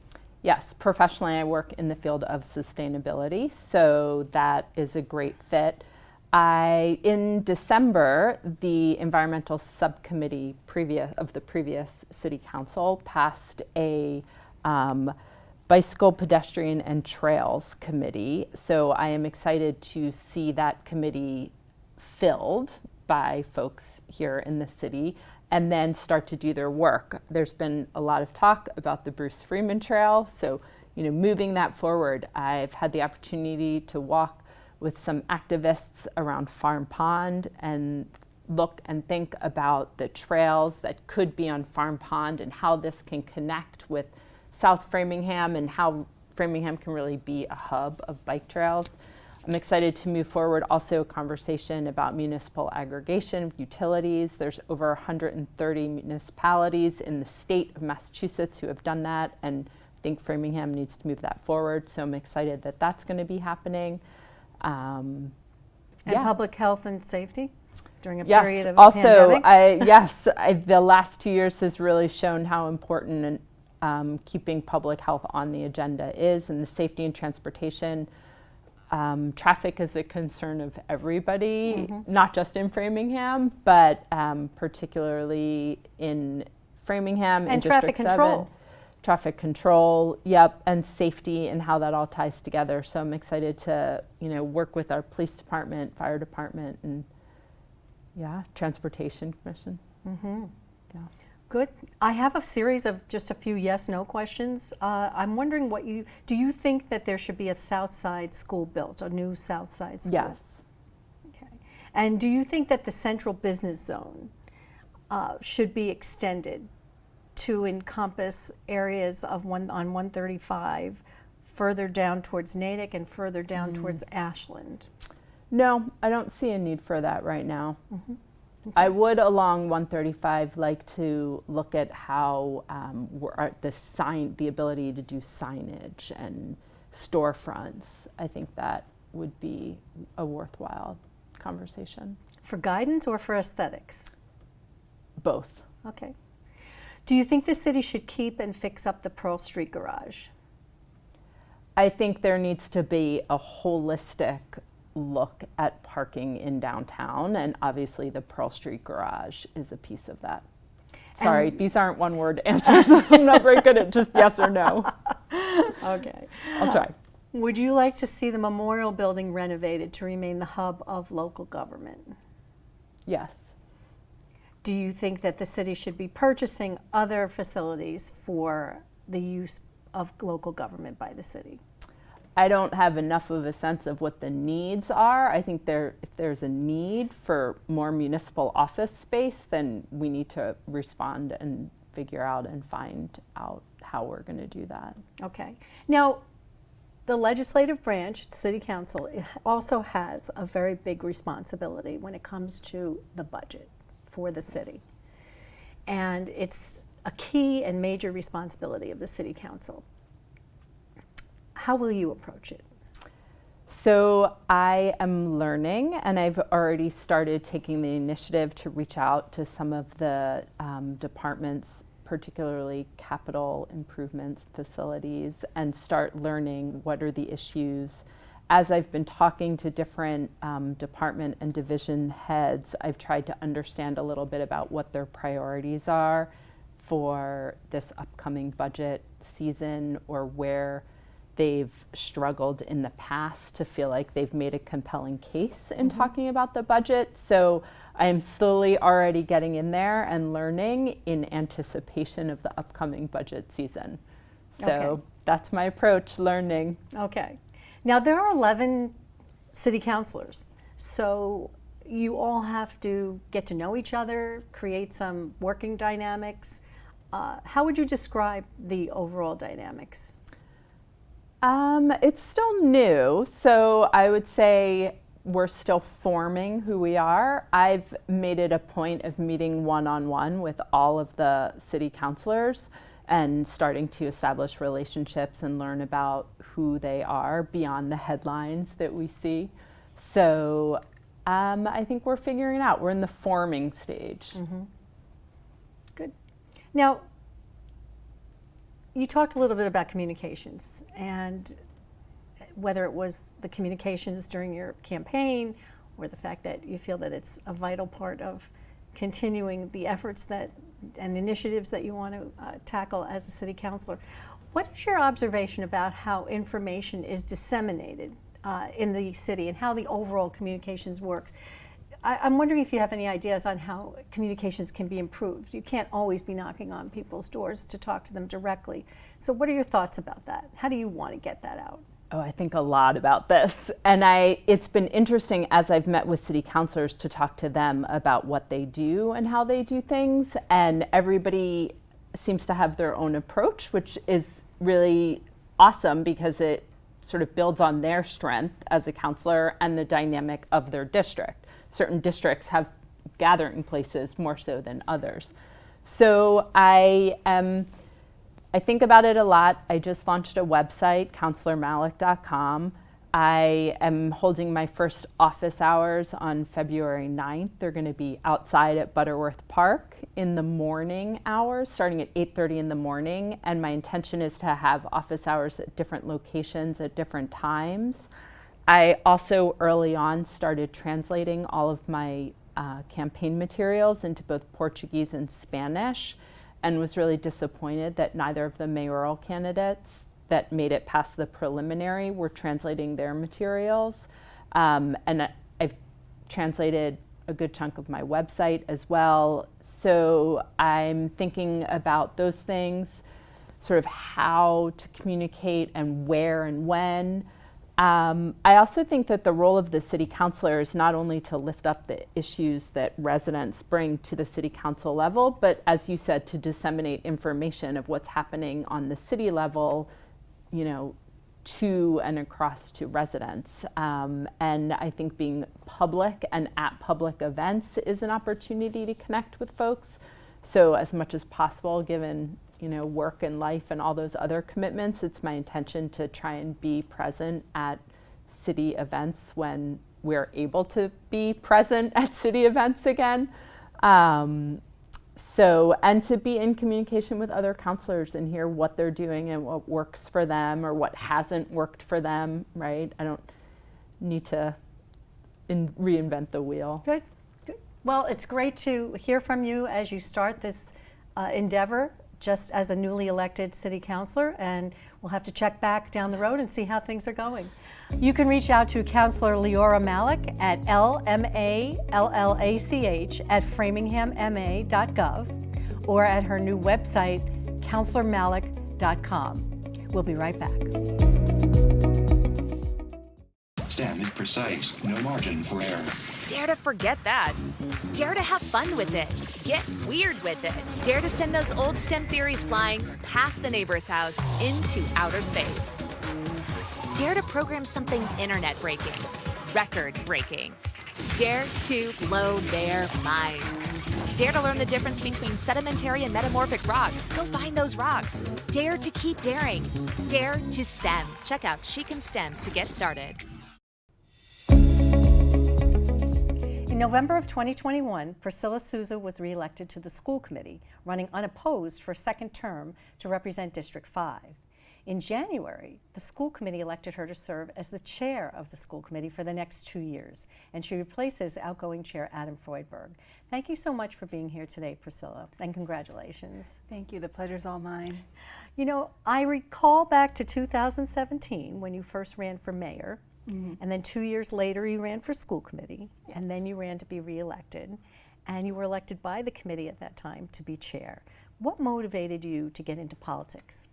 Yes, professionally I work in the field of sustainability, so that is a great fit. In December, the environmental subcommittee of the previous city council passed a bicycle, pedestrian, and trails committee. So I am excited to see that committee filled by folks here in the city and then start to do their work. There's been a lot of talk about the Bruce Freeman Trail, so moving that forward. I've had the opportunity to walk with some activists around Farm Pond and look and think about the trails that could be on Farm Pond and how this can connect with South Framingham and how Framingham can really be a hub of bike trails. I'm excited to move forward also a conversation about municipal aggregation of utilities. There's over 130 municipalities in the state of Massachusetts who have done that, and I think Framingham needs to move that forward, so I'm excited that that's going to be happening. And public health and safety during a period of pandemic? The last 2 years has really shown how important keeping public health on the agenda is, and the safety and transportation. Traffic is a concern of everybody, not just in Framingham, but particularly in Framingham and traffic control. Traffic control, yep, and safety and how that all ties together. So I'm excited to, work with our police department, fire department, and transportation commission. Yeah. Good. I have a series of just a few yes/no questions. I'm wondering do you think that there should be a South Side school built, a new South Side school? Yes. Okay. And do you think that the central business zone should be extended to encompass areas on 135 further down towards Natick and further down towards Ashland? No, I don't see a need for that right now. Okay. I would, along 135, like to look at how the ability to do signage and storefronts. I think that would be a worthwhile conversation. For guidance or for aesthetics? Both. Okay. Do you think the city should keep and fix up the Pearl Street garage? I think there needs to be a holistic look at parking in downtown, and obviously the Pearl Street garage is a piece of that. Sorry, these aren't one-word answers. I'm not very good at just yes or no. Okay. I'll try. Would you like to see the memorial building renovated to remain the hub of local government? Yes. Do you think that the city should be purchasing other facilities for the use of local government by the city? I don't have enough of a sense of what the needs are. I think if there's a need for more municipal office space, then we need to respond and figure out and find out how we're going to do that. Okay. Now, the legislative branch, City Council, also has a very big responsibility when it comes to the budget for the city. And it's a key and major responsibility of the City Council. How will you approach it? So I am learning, and I've already started taking the initiative to reach out to some of the departments, particularly capital improvements, facilities, and start learning what are the issues. As I've been talking to different department and division heads, I've tried to understand a little bit about what their priorities are for this upcoming budget season, or where they've struggled in the past to feel like they've made a compelling case in talking about the budget. So I'm slowly already getting in there and learning in anticipation of the upcoming budget season. So Okay. that's my approach, learning. Okay. Now, there are 11 city councilors, so you all have to get to know each other, create some working dynamics. How would you describe the overall dynamics? It's still new, so I would say we're still forming who we are. I've made it a point of meeting one-on-one with all of the city councilors and starting to establish relationships and learn about who they are beyond the headlines that we see. So I think we're figuring it out. We're in the forming stage. Good. Now, you talked a little bit about communications, and whether it was the communications during your campaign or the fact that you feel that it's a vital part of continuing the efforts that and initiatives that you want to tackle as a city councilor. What is your observation about how information is disseminated in the city and how the overall communications works? I'm wondering if you have any ideas on how communications can be improved. You can't always be knocking on people's doors to talk to them directly. So what are your thoughts about that? How do you want to get that out? Oh, I think a lot about this. And it's been interesting as I've met with city councilors to talk to them about what they do and how they do things. And everybody seems to have their own approach, which is really awesome because it sort of builds on their strength as a councilor and the dynamic of their district. Certain districts have gathering places more so than others. So I think about it a lot. I just launched a website, councilormallach.com. I am holding my first office hours on February 9th. They're going to be outside at Butterworth Park in the morning hours, starting at 8:30 in the morning. And my intention is to have office hours at different locations at different times. I also early on started translating all of my campaign materials into both Portuguese and Spanish, and was really disappointed that neither of the mayoral candidates that made it past the preliminary were translating their materials. And I've translated a good chunk of my website as well. So I'm thinking about those things, sort of how to communicate and where and when. I also think that the role of the city councilor is not only to lift up the issues that residents bring to the city council level, but as you said, to disseminate information of what's happening on the city level, to and across to residents. And I think being public and at public events is an opportunity to connect with folks. So as much as possible, given work and life and all those other commitments, it's my intention to try and be present at city events when we're able to be present at city events again. And to be in communication with other councilors and hear what they're doing and what works for them or what hasn't worked for them, right? I don't need to reinvent the wheel. Good. Well, it's great to hear from you as you start this endeavor just as a newly elected city councilor, and we'll have to check back down the road and see how things are going. You can reach out to Councilor Leora Mallach at lmallach@framingham.ma.gov or at her new website, councilormallach.com. We'll be right back. STEM is precise, no margin for error. Dare to forget that. Dare to have fun with it. Get weird with it. Dare to send those old STEM theories flying past the neighbor's house into outer space. Dare to program something internet-breaking, record-breaking. Dare to blow their minds. Dare to learn the difference between sedimentary and metamorphic rock. Go find those rocks. Dare to keep daring. Dare to STEM. Check out She Can STEM to get started. In November of 2021, Priscila Sousa was re-elected to the school committee, running unopposed for a second term to represent District 5. In January, the school committee elected her to serve as the chair of the school committee for the next 2 years, and she replaces outgoing chair Adam Freudberg. Thank you so much for being here today, Priscila, and congratulations. Thank you. The pleasure's all mine. You know, I recall back to 2017 when you first ran for mayor, and then 2 years later you ran for school committee, and then you ran to be re-elected, and you were elected by the committee at that time to be chair. What motivated you to get into politics?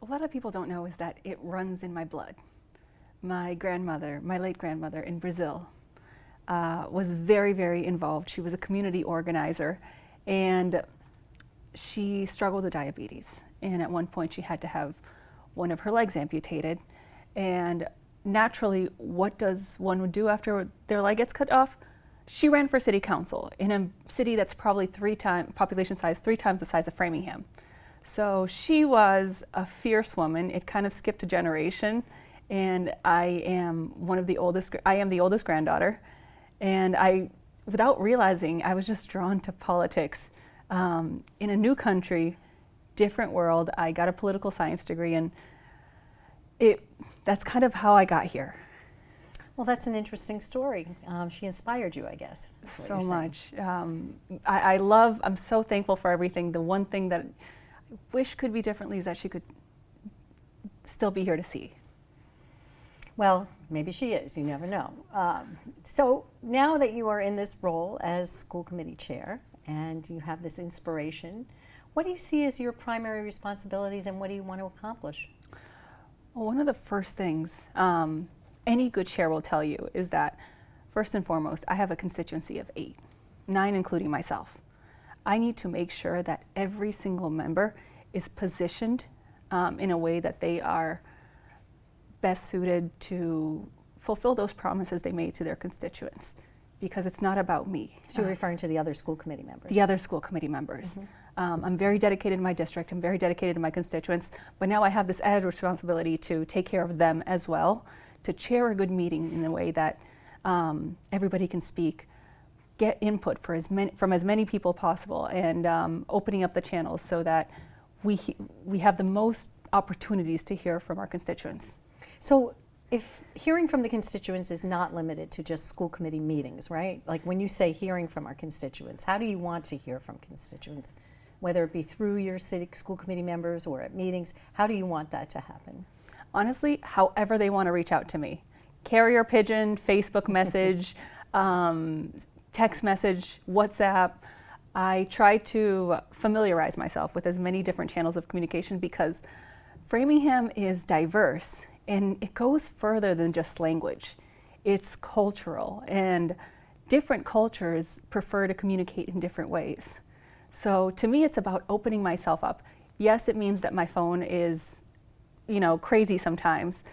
A lot of people don't know is that it runs in my blood. My grandmother, my late grandmother in Brazil, was very, very involved. She was a community organizer, and she struggled with diabetes. And at one point she had to have one of her legs amputated. And naturally, what does one do after their leg gets cut off? She ran for city council in a city that's probably population size 3 times the size of Framingham. So she was a fierce woman. It kind of skipped a generation, and I am the oldest granddaughter, and without realizing, I was just drawn to politics. In a new country, different world, I got a political science degree, and that's kind of how I got here. Well, that's an interesting story. She inspired you, I guess. So much. I'm so thankful for everything. The one thing that I wish could be differently is that she could still be here to see. Well, maybe she is, you never know. So now that you are in this role as school committee chair and you have this inspiration, what do you see as your primary responsibilities and what do you want to accomplish? Well, one of the first things any good chair will tell you is that, first and foremost, I have a constituency of 8, 9 including myself. I need to make sure that every single member is positioned in a way that they are best suited to fulfill those promises they made to their constituents, because it's not about me. So you're referring to the other school committee members? The other school committee members. I'm very dedicated to my district, I'm very dedicated to my constituents, but now I have this added responsibility to take care of them as well, to chair a good meeting in a way that everybody can speak, get input from as many people possible, and opening up the channels so that we have the most opportunities to hear from our constituents. So if hearing from the constituents is not limited to just school committee meetings, right? Like when you say hearing from our constituents, how do you want to hear from constituents? Whether it be through your city school committee members or at meetings, how do you want that to happen? Honestly, however they want to reach out to me. Carrier pigeon, Facebook message, text message, WhatsApp. I try to familiarize myself with as many different channels of communication because Framingham is diverse and it goes further than just language. It's cultural, and different cultures prefer to communicate in different ways. So to me, it's about opening myself up. Yes, it means that my phone is, crazy sometimes,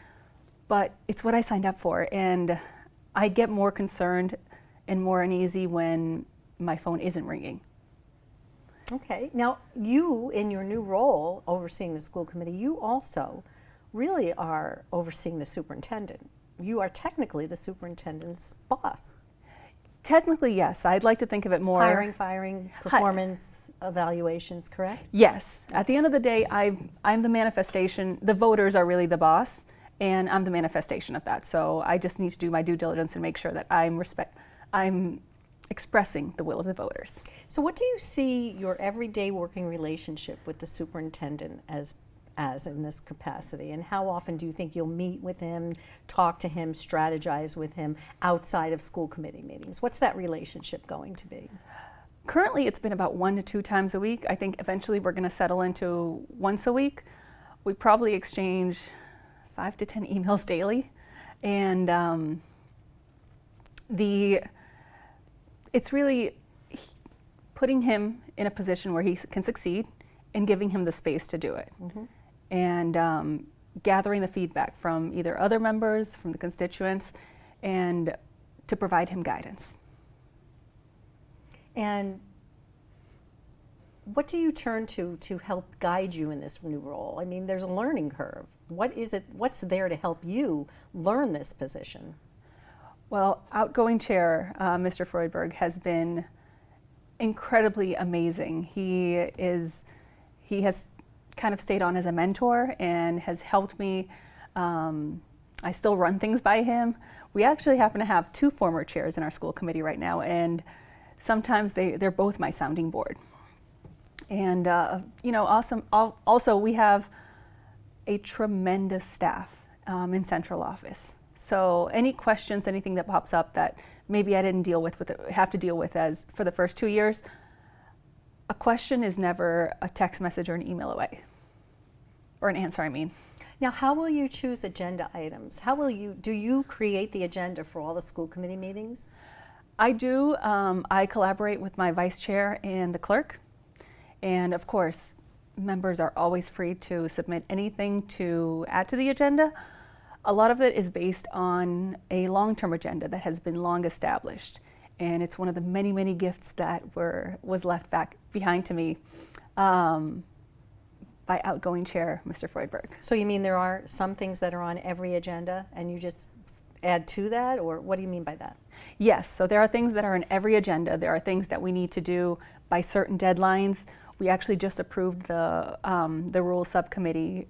but it's what I signed up for, and I get more concerned and more uneasy when my phone isn't ringing. Okay, now you, in your new role overseeing the school committee, you also really are overseeing the superintendent. You are technically the superintendent's boss. Technically, yes. I'd like to think of it more. Hiring, firing, performance evaluations, correct? Yes. At the end of the day, I'm the manifestation. The voters are really the boss, and I'm the manifestation of that. So I just need to do my due diligence and make sure that I'm expressing the will of the voters. So what do you see your everyday working relationship with the superintendent as in this capacity? And how often do you think you'll meet with him, talk to him, strategize with him outside of school committee meetings? What's that relationship going to be? Currently, it's been about 1 to 2 times a week. I think eventually we're going to settle into once a week. We probably exchange 5 to 10 emails daily. And it's really putting him in a position where he can succeed and giving him the space to do it. Mm-hmm. And gathering the feedback from either other members, from the constituents, and to provide him guidance. And what do you turn to help guide you in this new role? I mean, there's a learning curve. What's there to help you learn this position? Well, outgoing chair, Mr. Freudberg, has been incredibly amazing. He has kind of stayed on as a mentor and has helped me. I still run things by him. We actually happen to have 2 former chairs in our school committee right now, and sometimes they're both my sounding board. And awesome. Also, we have a tremendous staff in central office. So any questions, anything that pops up that maybe I didn't have to deal with as for the first 2 years, a question is never a text message or an email away, or an answer, I mean. Now, how will you choose agenda items? Do you create the agenda for all the school committee meetings? I do. I collaborate with my vice chair and the clerk. And of course, members are always free to submit anything to add to the agenda. A lot of it is based on a long-term agenda that has been long established. And it's one of the many, many gifts that was left back behind to me by outgoing chair, Mr. Freudberg. So you mean there are some things that are on every agenda and you just add to that, or what do you mean by that? Yes, so there are things that are in every agenda. There are things that we need to do by certain deadlines. We actually just approved the Rules Subcommittee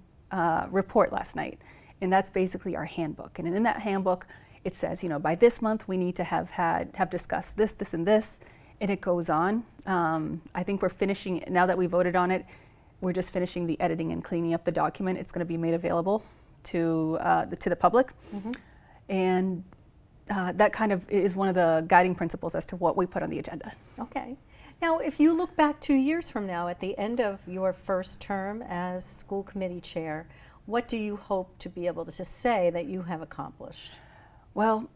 report last night, and that's basically our handbook. And in that handbook, it says, by this month we need to have discussed this, this, and this, and it goes on. I think we're finishing, now that we voted on it, we're just finishing the editing and cleaning up the document. It's going to be made available to the public. Mm-hmm. And that kind of is one of the guiding principles as to what we put on the agenda. Okay. Now, if you look back 2 years from now at the end of your first term as school committee chair, what do you hope to be able to say that you have accomplished? Well,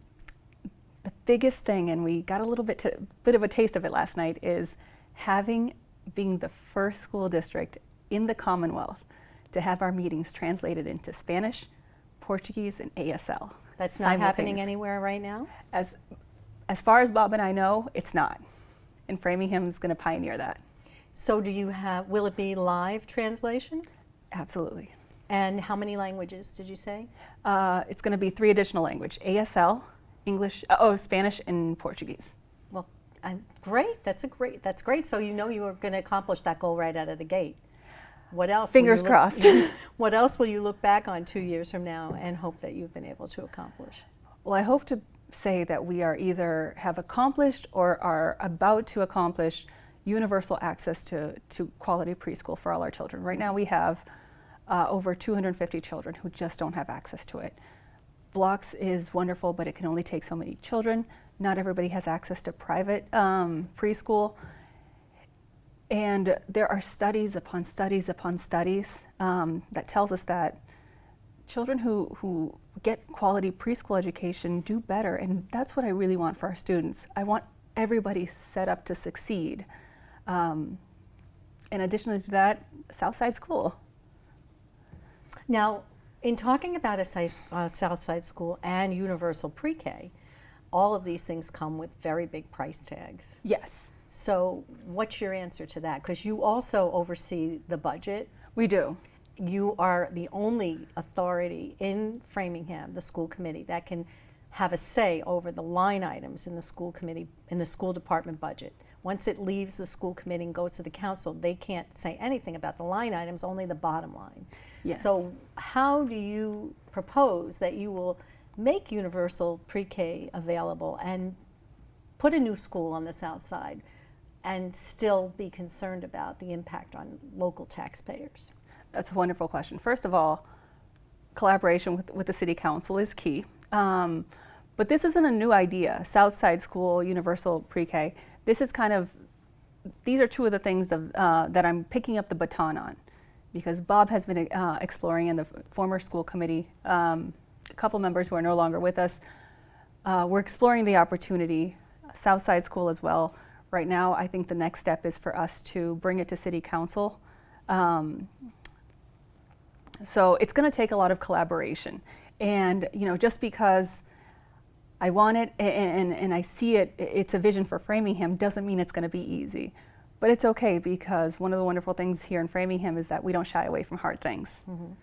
the biggest thing, and we got a little bit of a taste of it last night, is being the first school district in the Commonwealth to have our meetings translated into Spanish, Portuguese, and ASL. That's not happening anywhere right now? As far as Bob and I know, it's not. And Framingham is going to pioneer that. So will it be live translation? Absolutely. And how many languages did you say? It's going to be 3 additional languages: ASL, English, Spanish, and Portuguese. Well, great. That's great. So you are going to accomplish that goal right out of the gate. What else? Fingers crossed. What else will you look back on 2 years from now and hope that you've been able to accomplish? Well, I hope to say that we are either have accomplished or are about to accomplish universal access to quality preschool for all our children. Right now we have over 250 children who just don't have access to it. Blocks is wonderful, but it can only take so many children. Not everybody has access to private preschool. And there are studies upon studies upon studies that tells us that children who get quality preschool education do better, and that's what I really want for our students. I want everybody set up to succeed. In addition to that, Southside School. Now, in talking about a Southside School and universal pre-K, all of these things come with very big price tags. Yes. So what's your answer to that? Because you also oversee the budget. We do. You are the only authority in Framingham, the school committee, that can have a say over the line items in the school committee, in the school department budget. Once it leaves the school committee and goes to the council, they can't say anything about the line items, only the bottom line. Yes. So how do you propose that you will make universal pre-K available and put a new school on the south side and still be concerned about the impact on local taxpayers? That's a wonderful question. First of all, collaboration with the City Council is key. But this isn't a new idea. Southside School, universal pre-K. This is these are two of the things that I'm picking up the baton on, because Bob has been exploring, in the former school committee, a couple members who are no longer with us, we're exploring the opportunity, Southside School as well. Right now, I think the next step is for us to bring it to City Council. So it's going to take a lot of collaboration. And just because I want it and I see it's a vision for Framingham, doesn't mean it's going to be easy. But it's okay, because one of the wonderful things here in Framingham is that we don't shy away from hard things. Mm-hmm.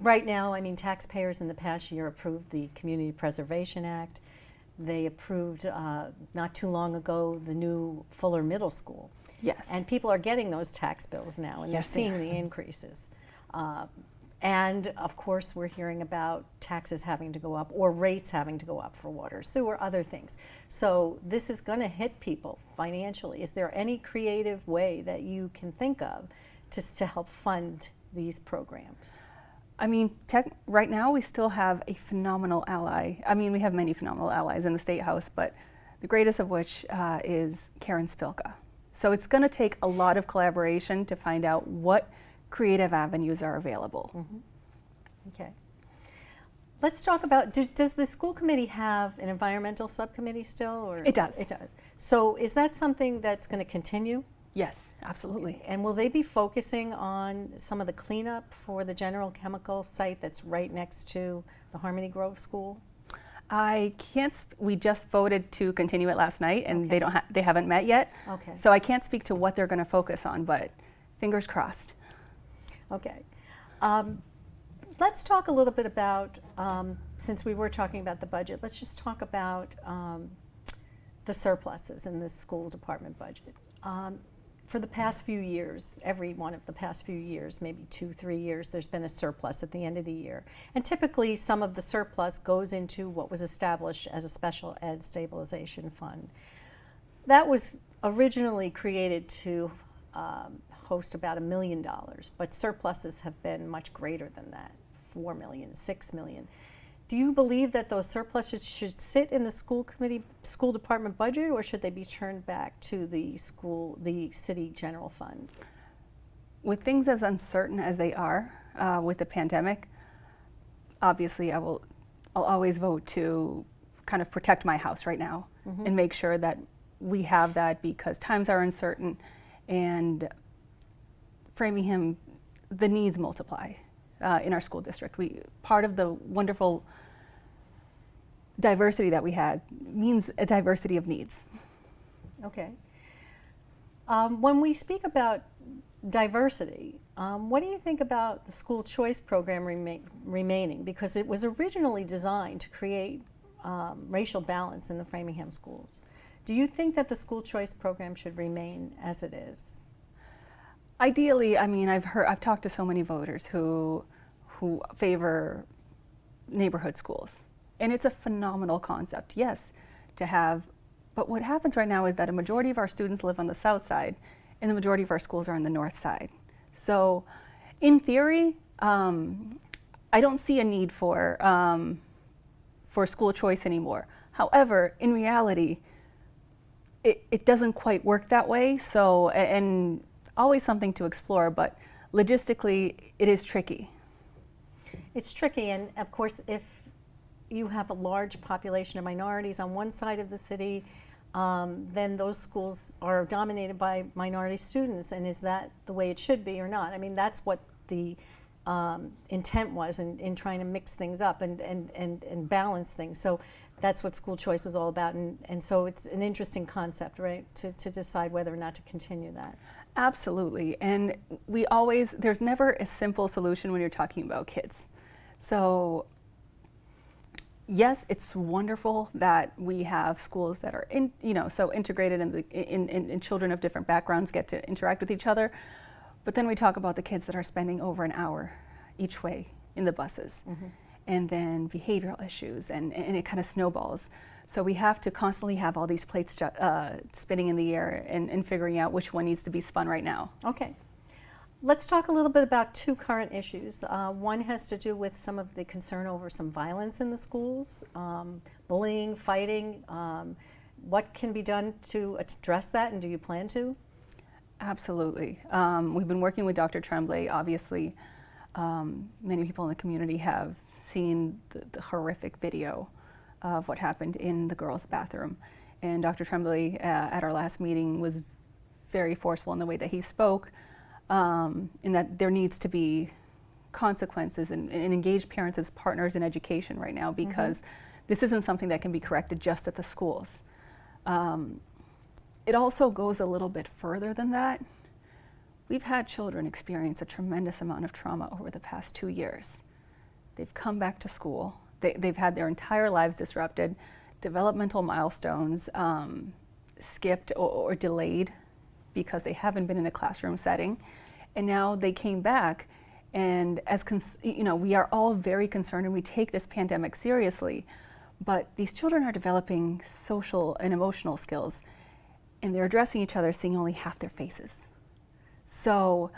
Right now, I mean, taxpayers in the past year approved the Community Preservation Act. They approved, not too long ago, the new Fuller Middle School. Yes. And people are getting those tax bills now, and Yes, they're they seeing are. the increases. And of course, we're hearing about taxes having to go up, or rates having to go up for water, sewer, other things. So this is going to hit people financially. Is there any creative way that you can think of to help fund these programs? I mean, right now we still have a phenomenal ally. I mean, we have many phenomenal allies in the State House, but the greatest of which is Karen Spilka. So it's going to take a lot of collaboration to find out what creative avenues are available. Mm-hmm. Okay. Let's talk about, does the school committee have an environmental subcommittee still? Or? It does. It does. So is that something that's going to continue? Yes, absolutely. And will they be focusing on some of the cleanup for the General Chemical site that's right next to the Harmony Grove School? I can't. We just voted to continue it last night, and Okay. they haven't met yet. Okay. So I can't speak to what they're going to focus on, but fingers crossed. Okay. Let's talk a little bit about, since we were talking about the budget, let's just talk about the surpluses in the school department budget. For the past few years, every one of the past few years, maybe 2-3 years, there's been a surplus at the end of the year. And typically, some of the surplus goes into what was established as a special ed stabilization fund. That was originally created to host about $1 million, but surpluses have been much greater than that, 4 million, 6 million. Do you believe that those surpluses should sit in the school department budget, or should they be turned back to the city general fund? With things as uncertain as they are with the pandemic, obviously I'll always vote to kind of protect my house right now and make sure that we have that, because times are uncertain and Framingham, the needs multiply in our school district. Part of the wonderful diversity that we had means a diversity of needs. Okay. When we speak about diversity, what do you think about the school choice program remaining? Because it was originally designed to create racial balance in the Framingham schools. Do you think that the school choice program should remain as it is? Ideally, I mean, I've talked to so many voters who favor neighborhood schools, and it's a phenomenal concept, yes, to have. But what happens right now is that a majority of our students live on the south side, and the majority of our schools are on the north side. So, in theory, I don't see a need for school choice anymore. However, in reality, it doesn't quite work that way. So, and always something to explore, but logistically, it is tricky. It's tricky, and of course, if you have a large population of minorities on one side of the city, then those schools are dominated by minority students, and is that the way it should be or not? I mean, that's what the intent was in trying to mix things up and balance things. So that's what school choice was all about, and so it's an interesting concept, right, to decide whether or not to continue that. Absolutely, and there's never a simple solution when you're talking about kids. So yes, it's wonderful that we have schools that are so integrated, and children of different backgrounds get to interact with each other. But then we talk about the kids that are spending over an hour each way in the buses, and then behavioral issues, and it kind of snowballs. So we have to constantly have all these plates spinning in the air and figuring out which one needs to be spun right now. Okay. Let's talk a little bit about two current issues. One has to do with some of the concern over some violence in the schools, bullying, fighting. What can be done to address that, and do you plan to? Absolutely. We've been working with Dr. Tremblay. Obviously, many people in the community have seen the horrific video of what happened in the girls' bathroom. And Dr. Tremblay at our last meeting was very forceful in the way that he spoke, in that there needs to be consequences and engage parents as partners in education right now, because this isn't something that can be corrected just at the schools. It also goes a little bit further than that. We've had children experience a tremendous amount of trauma over the past 2 years. They've come back to school. They've had their entire lives disrupted, developmental milestones skipped or delayed because they haven't been in a classroom setting. And now they came back, and as we are all very concerned, and we take this pandemic seriously, but these children are developing social and emotional skills, and they're addressing each other seeing only half their faces. So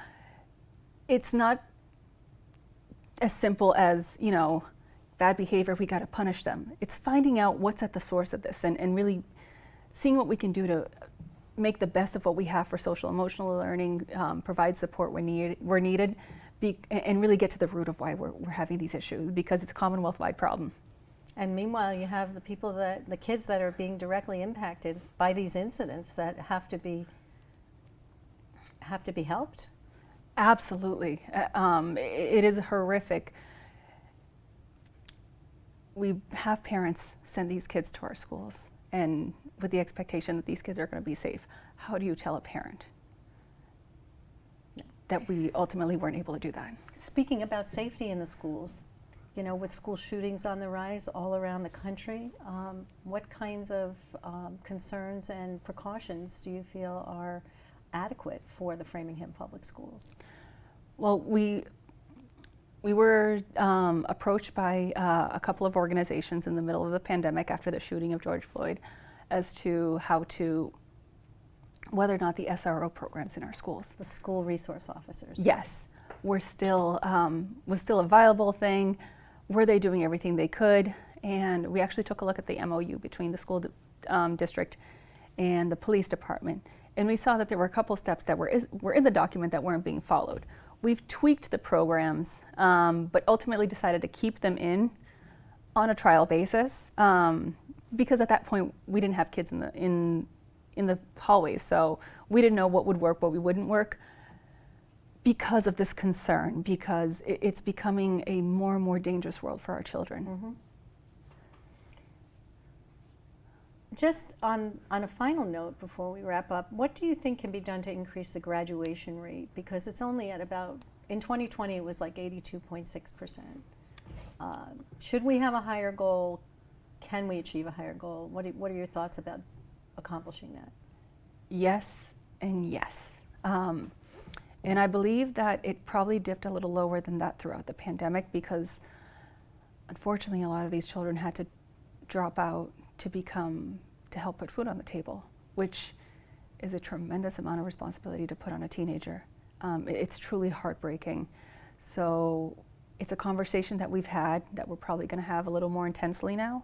it's not as simple as, bad behavior, we got to punish them. It's finding out what's at the source of this and really seeing what we can do to make the best of what we have for social emotional learning, provide support where needed, and really get to the root of why we're having these issues, because it's a Commonwealth-wide problem. And meanwhile, you have the kids that are being directly impacted by these incidents that have to be helped. Absolutely. It is horrific. We have parents send these kids to our schools, and with the expectation that these kids are going to be safe. How do you tell a parent that we ultimately weren't able to do that? Speaking about safety in the schools, with school shootings on the rise all around the country, what kinds of concerns and precautions do you feel are adequate for the Framingham Public Schools? Well, we were approached by a couple of organizations in the middle of the pandemic after the shooting of George Floyd as to whether or not the SRO programs in our schools. The school resource officers. Yes, was still a viable thing. Were they doing everything they could? And we actually took a look at the MOU between the school district and the police department. And we saw that there were a couple steps that were in the document that weren't being followed. We've tweaked the programs, but ultimately decided to keep them in on a trial basis, because at that point we didn't have kids in the hallways, so we didn't know what would work, what wouldn't work, because of this concern, because it's becoming a more and more dangerous world for our children. Just on a final note before we wrap up, what do you think can be done to increase the graduation rate? Because it's only at in 2020 it was like 82.6%. Should we have a higher goal? Can we achieve a higher goal? What are your thoughts about accomplishing that? Yes and yes. And I believe that it probably dipped a little lower than that throughout the pandemic, because unfortunately a lot of these children had to drop out to help put food on the table, which is a tremendous amount of responsibility to put on a teenager. It's truly heartbreaking. So it's a conversation that we've had that we're probably going to have a little more intensely now,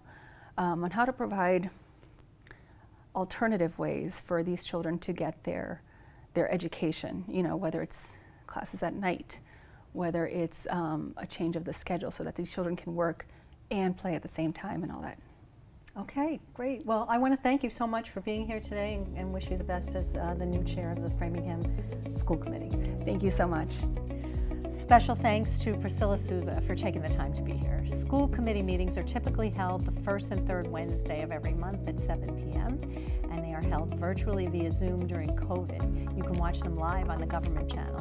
on how to provide alternative ways for these children to get their education, whether it's classes at night, whether it's a change of the schedule so that these children can work and play at the same time and all that. Okay, great. Well, I want to thank you so much for being here today and wish you the best as the new chair of the Framingham School Committee. Thank you so much. Special thanks to Priscila Sousa for taking the time to be here. School committee meetings are typically held the first and third Wednesday of every month at 7 p.m. and they are held virtually via Zoom during COVID. You can watch them live on the government channel.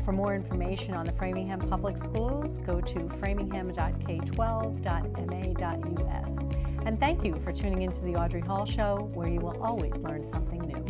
For more information on the Framingham Public Schools, go to framingham.k12.ma.us. And thank you for tuning into the Audrey Hall Show, where you will always learn something new.